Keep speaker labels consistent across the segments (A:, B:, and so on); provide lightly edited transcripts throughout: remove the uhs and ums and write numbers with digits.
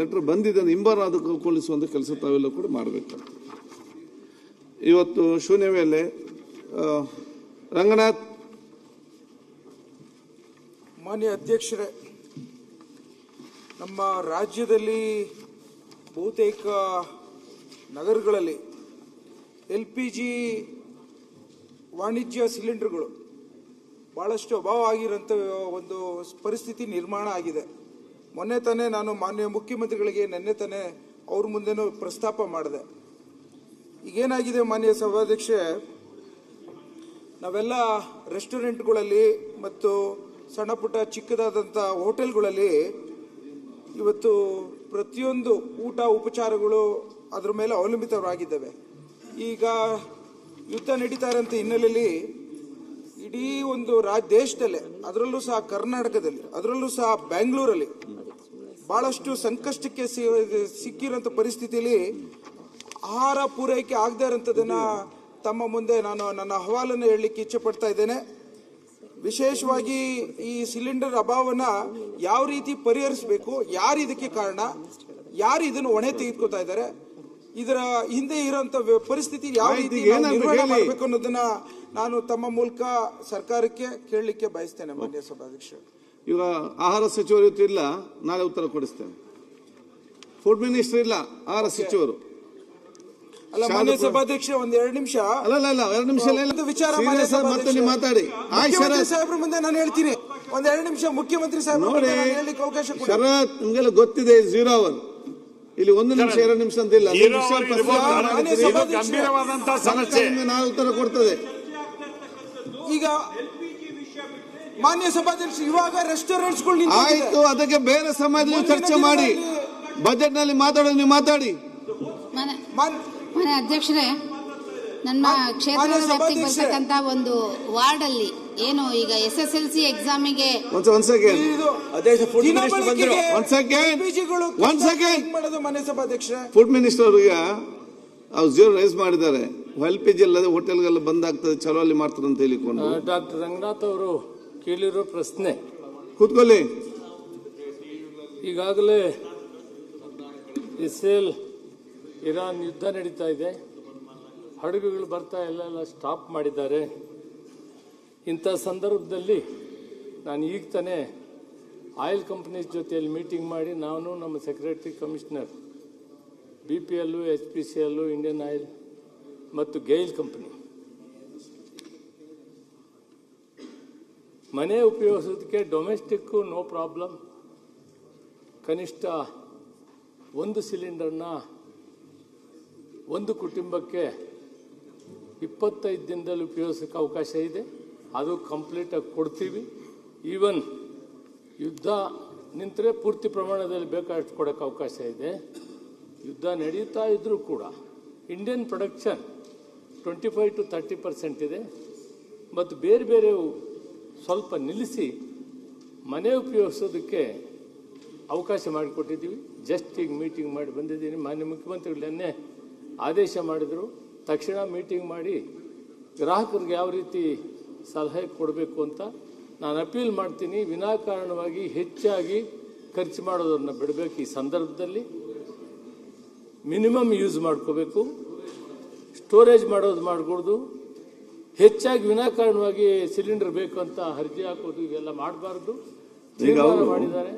A: Letter ಬಂದಿದೆ ಹಿಂಬಾರದುಗೊಳಿಸುವಂಥ ಕೆಲಸ ತಾವೆಲ್ಲ ಕೂಡ ಮಾಡಬೇಕು. ಇವತ್ತು ಶೂನ್ಯ ವೇಳೆ ರಂಗನಾಥ್.
B: ಮಾನ್ಯ ಅಧ್ಯಕ್ಷರೇ, ನಮ್ಮ ರಾಜ್ಯದಲ್ಲಿ ಬಹುತೇಕ ನಗರಗಳಲ್ಲಿ LPG ವಾಣಿಜ್ಯ ಸಿಲಿಂಡರ್ಗಳು ಭಾಳಷ್ಟು ಅಭಾವ ಆಗಿರೋಂಥ ಒಂದು ಪರಿಸ್ಥಿತಿ ನಿರ್ಮಾಣ ಆಗಿದೆ. ಮೊನ್ನೆ ತಾನೇ ನಾನು ಮಾನ್ಯ ಮುಖ್ಯಮಂತ್ರಿಗಳಿಗೆ ನಿನ್ನೆ ತಾನೇ ಅವ್ರ ಮುಂದೆನೂ ಪ್ರಸ್ತಾಪ ಮಾಡಿದೆ. ಈಗೇನಾಗಿದೆ ಮಾನ್ಯ ಸಭಾಧ್ಯಕ್ಷೆ, ನಾವೆಲ್ಲ ರೆಸ್ಟೋರೆಂಟ್ಗಳಲ್ಲಿ ಮತ್ತು ಸಣ್ಣ ಪುಟ್ಟ ಚಿಕ್ಕದಾದಂಥ ಹೋಟೆಲ್ಗಳಲ್ಲಿ ಇವತ್ತು ಪ್ರತಿಯೊಂದು ಊಟ ಉಪಚಾರಗಳು ಅದರ ಮೇಲೆ ಅವಲಂಬಿತವಾಗಿದ್ದಾವೆ. ಈಗ ಯುದ್ಧ ನಡೀತಾ ಇರೋಂಥ ಹಿನ್ನೆಲೆಯಲ್ಲಿ ಇಡೀ ಒಂದು ದೇಶದಲ್ಲೇ, ಅದರಲ್ಲೂ ಸಹ ಕರ್ನಾಟಕದಲ್ಲಿ, ಅದರಲ್ಲೂ ಸಹ ಬೆಂಗಳೂರಲ್ಲಿ ಬಹಳಷ್ಟು ಸಂಕಷ್ಟಕ್ಕೆ ಸಿಕ್ಕಿರೋಂಥ ಪರಿಸ್ಥಿತಿಯಲ್ಲಿ ಆಹಾರ ಪೂರೈಕೆ ಆಗದೇ ಇರೋಂಥದ್ದನ್ನ ತಮ್ಮ ಮುಂದೆ ನಾನು ನನ್ನ ಅಹವಾಲನ್ನು ಹೇಳಲಿಕ್ಕೆ ಇಚ್ಛೆ ಪಡ್ತಾ ಇದ್ದೇನೆ. ವಿಶೇಷವಾಗಿ ಈ ಸಿಲಿಂಡರ್ ಅಭಾವನ ಯಾವ ರೀತಿ ಪರಿಹರಿಸಬೇಕು, ಯಾರು ಇದಕ್ಕೆ ಕಾರಣ, ಯಾರು ಇದನ್ನು ಹೊಣೆ ತೆಗೆದುಕೊಳ್ತಾ ಇದ್ದಾರೆ, ಇದರ ಹಿಂದೆ ಇರುವಂತ ಪರಿಸ್ಥಿತಿ ಯಾವ ರೀತಿ ನಿರ್ವಹಣೆ ಮಾಡಬೇಕು ಅನ್ನೋದನ್ನ ನಾನು ತಮ್ಮ ಮೂಲಕ ಸರ್ಕಾರಕ್ಕೆ ಕೇಳಲಿಕ್ಕೆ ಬಯಸ್ತೇನೆ. ಮಾನ್ಯ ಸಭಾಧ್ಯಕ್ಷ,
A: ಈಗ ಆಹಾರ ಸಚಿವರು ಇವತ್ತು ಇಲ್ಲ, ನಾಳೆ ಉತ್ತರ ಕೊಡಿಸ್ತೇನೆ. ಫುಡ್ ಮಿನಿಸ್ಟರ್ ಇಲ್ಲ, ಆಹಾರ ಸಚಿವರು
B: ಅಲ್ಲ. ಮಾನ್ಯ ಸಭಾಧ್ಯಕ್ಷ, ಒಂದ್ 2 ನಿಮಿಷ.
A: ಅಲ್ಲ 2 ನಿಮಿಷ
B: ವಿಚಾರ
A: ಮಾತಾಡಿ.
B: ಸಾಹೇಬ್ರ ಮುಂದೆ ನಾನು ಹೇಳ್ತೀನಿ. ಒಂದ್ 2 ನಿಮಿಷ ಮುಖ್ಯಮಂತ್ರಿ ಸಾಹೇಬ್ರ ಹೇಳಲಿಕ್ಕೆ ಅವಕಾಶ ಕೊಡಿ.
A: ಶರತ್, ನಿಮ್ಗೆಲ್ಲ ಗೊತ್ತಿದೆ 0 ಅವರ್. ಇಲ್ಲಿ 1 ನಿಮಿಷ 2 ನಿಮಿಷ ಅಂತ ಇಲ್ಲ.
C: ಗಂಭೀರವಾದಂತಹ ಸಮಸ್ಯೆ,
A: ನಾವು ಉತ್ತರ ಕೊಡ್ತದೆ.
B: ಈಗ ಮಾನ್ಯ ಸಭಾಧ್ಯಕ್ಷ, ಇವಾಗ ರೆಸ್ಟೋರೆಂಟ್ಸ್ಗಳು
A: ಆಯ್ತು, ಅದಕ್ಕೆ ಬೇರೆ ಸಮಯದಲ್ಲಿ ಚರ್ಚೆ ಮಾಡಿ. ಬಜೆಟ್ ನಲ್ಲಿ ಮಾತಾಡೋದು ನೀವು ಮಾತಾಡಿ.
D: ಮಾನ್ಯ ಅಧ್ಯಕ್ಷರೇ, ನನ್ನ ಕ್ಷೇತ್ರದ ವ್ಯಾಪ್ತಿಗೆ ಬರ್ತಕ್ಕಂತ ಒಂದು ವಾರ್ಡ್ ಅಲ್ಲಿ ಏನು ಈಗ SSLC ಎಕ್ಸಾಮಿಗೆ
B: ಮಾನ್ಯ ಸಭಾಧ್ಯಕ್ಷ,
A: ಫುಡ್ ಮಿನಿಸ್ಟರ್ ಅವರಿಗೆ ಝೀರೋ ರೈಸ್ ಮಾಡಿದ್ದಾರೆ. LPG ಅಲ್ಲದೆ ಹೋಟೆಲ್ಗೆಲ್ಲ ಬಂದ್ ಆಗ್ತದೆ, ಚಲೋ ಅಲ್ಲಿ ಮಾಡ್ತಾರೆ ಅಂತ ಹೇಳಿಕೊಂಡು
E: ಡಾಕ್ಟರ್ ರಂಗನಾಥ್ ಅವರು ಕೇಳಿರೋ ಪ್ರಶ್ನೆ.
A: ಕೂತ್ಕೊಳ್ಳಿ.
E: ಈಗಾಗಲೇ ಇಸ್ರೇಲ್ ಇರಾನ್ ಯುದ್ಧ ನಡೀತಾ ಇದೆ, ಹಡಗುಗಳು ಬರ್ತಾ ಎಲ್ಲ ಸ್ಟಾಪ್ ಮಾಡಿದ್ದಾರೆ. ಇಂಥ ಸಂದರ್ಭದಲ್ಲಿ ನಾನು ಈಗ ತಾನೇ ಆಯಿಲ್ ಕಂಪನೀಸ್ ಜೊತೆಯಲ್ಲಿ ಮೀಟಿಂಗ್ ಮಾಡಿ, ನಾನು ನಮ್ಮ secretary commissioner BPL, HPCL, Indian oil ಮತ್ತು ಗೈಲ್ ಕಂಪನಿ ಮನೆ ಉಪಯೋಗಿಸೋದಕ್ಕೆ ಡೊಮೆಸ್ಟಿಕ್ಕು ನೋ ಪ್ರಾಬ್ಲಮ್, ಕನಿಷ್ಠ 1 ಸಿಲಿಂಡರ್ನ ಒಂದು ಕುಟುಂಬಕ್ಕೆ 25 ದಿನದಲ್ಲಿ ಉಪಯೋಗಿಸೋಕ್ಕೆ ಅವಕಾಶ ಇದೆ. ಅದು ಕಂಪ್ಲೀಟಾಗಿ ಕೊಡ್ತೀವಿ. ಈವನ್ ಯುದ್ಧ ನಿಂತರೆ ಪೂರ್ತಿ ಪ್ರಮಾಣದಲ್ಲಿ ಬೇಕಾದಷ್ಟು ಕೊಡೋಕ್ಕೆ ಅವಕಾಶ ಇದೆ. ಯುದ್ಧ ನಡೀತಾ ಇದ್ರೂ ಕೂಡ ಇಂಡಿಯನ್ ಪ್ರೊಡಕ್ಷನ್ 25 to 30% ಇದೆ. ಮತ್ತು ಬೇರೆ ಬೇರೆ ಸ್ವಲ್ಪ ನಿಲ್ಲಿಸಿ ಮನೆ ಉಪಯೋಗಿಸೋದಕ್ಕೆ ಅವಕಾಶ ಮಾಡಿಕೊಟ್ಟಿದ್ದೀವಿ. ಜಸ್ಟ್ ಈಗ ಮೀಟಿಂಗ್ ಮಾಡಿ ಬಂದಿದ್ದೀನಿ. ಮಾನ್ಯ ಮುಖ್ಯಮಂತ್ರಿಗಳನ್ನೇ ಆದೇಶ ಮಾಡಿದರು, ತಕ್ಷಣ ಮೀಟಿಂಗ್ ಮಾಡಿ ಗ್ರಾಹಕರಿಗೆ ಯಾವ ರೀತಿ ಸಲಹೆ ಕೊಡಬೇಕು ಅಂತ ನಾನು ಅಪೀಲ್ ಮಾಡ್ತೀನಿ. ವಿನಾಕಾರಣವಾಗಿ ಹೆಚ್ಚಾಗಿ ಖರ್ಚು ಮಾಡೋದನ್ನು ಬಿಡಬೇಕು. ಈ ಸಂದರ್ಭದಲ್ಲಿ ಮಿನಿಮಮ್ ಯೂಸ್ ಮಾಡ್ಕೋಬೇಕು, ಸ್ಟೋರೇಜ್ ಮಾಡೋದು ಮಾಡಕೂಡ್ದು. ಹೆಚ್ಚಾಗಿ ವಿನಾಕಾರಣವಾಗಿ ಸಿಲಿಂಡರ್ ಬೇಕು ಅಂತ ಅರ್ಜಿ ಹಾಕೋದು ಇವೆಲ್ಲ ಮಾಡಬಾರ್ದು. ಮಾಡಿದ್ದಾರೆ,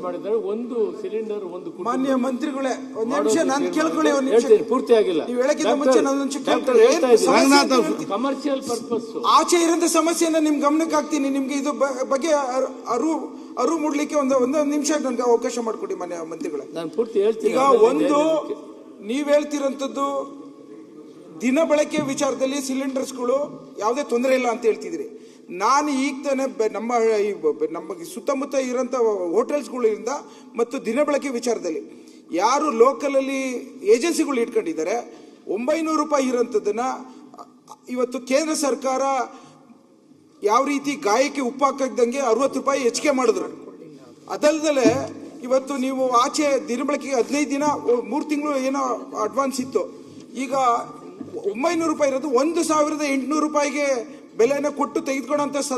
E: ಮಾಡಿದ್ದಾರೆ. 1 ಸಿಲಿಂಡರ್ 1
B: ಮಾನ್ಯ ಮಂತ್ರಿಗಳೇ, ಒಂದು ನಿಮಿಷ ನಾನು ಕೇಳ್ಕೊಳ್ಳಿ.
E: ಪೂರ್ತಿ ಆಗಿಲ್ಲ. ಕಮರ್ಷಿಯಲ್ ಪರ್ಪಸ್
B: ಆಚೆ ಇರೋಂಥ ಸಮಸ್ಯೆಯನ್ನ ನಿಮ್ ಗಮನಕ್ಕೆ ಹಾಕ್ತೀನಿ. ನಿಮ್ಗೆ ಇದು ಬಗ್ಗೆ ಅರಿವು ಮೂಡ್ಲಿಕ್ಕೆ ಒಂದು ನಿಮಿಷ ನನಗೆ ಅವಕಾಶ ಮಾಡಿಕೊಡಿ ಮಾನ್ಯ ಮಂತ್ರಿಗಳೇ.
E: ನಾನು ಪೂರ್ತಿ ಹೇಳ್ತೀನಿ.
B: ಈಗ ಒಂದು ನೀವ್ ಹೇಳ್ತಿರೋಂಥದ್ದು ದಿನ ಬಳಕೆ ವಿಚಾರದಲ್ಲಿ ಸಿಲಿಂಡರ್ಸ್ಗಳು ಯಾವುದೇ ತೊಂದರೆ ಇಲ್ಲ ಅಂತ ಹೇಳ್ತಿದ್ರಿ. ನಾನು ಈಗ ತಾನೆ ನಮ್ಮ ಸುತ್ತಮುತ್ತ ಇರೋಂಥ ಹೋಟೆಲ್ಸ್ಗಳಿಂದ ಮತ್ತು ದಿನ ಬಳಕೆ ವಿಚಾರದಲ್ಲಿ ಯಾರು ಲೋಕಲಲ್ಲಿ ಏಜೆನ್ಸಿಗಳು ಇಟ್ಕೊಂಡಿದ್ದಾರೆ 900 ರೂಪಾಯಿ ಇರೋಂಥದ್ದನ್ನ ಇವತ್ತು ಕೇಂದ್ರ ಸರ್ಕಾರ ಯಾವ ರೀತಿ ಗಾಯಕ್ಕೆ ಉಪ್ಪು ಹಾಕದಂಗೆ 60 ರೂಪಾಯಿ ಹೆಚ್ಚಿಗೆ ಮಾಡಿದ್ರು. ಅದಲ್ಲದೆ ಇವತ್ತು ನೀವು ಆಚೆ ದಿನ ಬಳಕೆಗೆ 15 ದಿನ 3 ತಿಂಗಳು ಏನೋ ಅಡ್ವಾನ್ಸ್ ಇತ್ತು. ಈಗ 900 ರೂಪಾಯಿ ಇರೋದು 1800 ರೂಪಾಯಿಗೆ ಬೆಲೆನ ಕೊಟ್ಟು ತೆಗೆದುಕೊಳ್ಳುವಂತ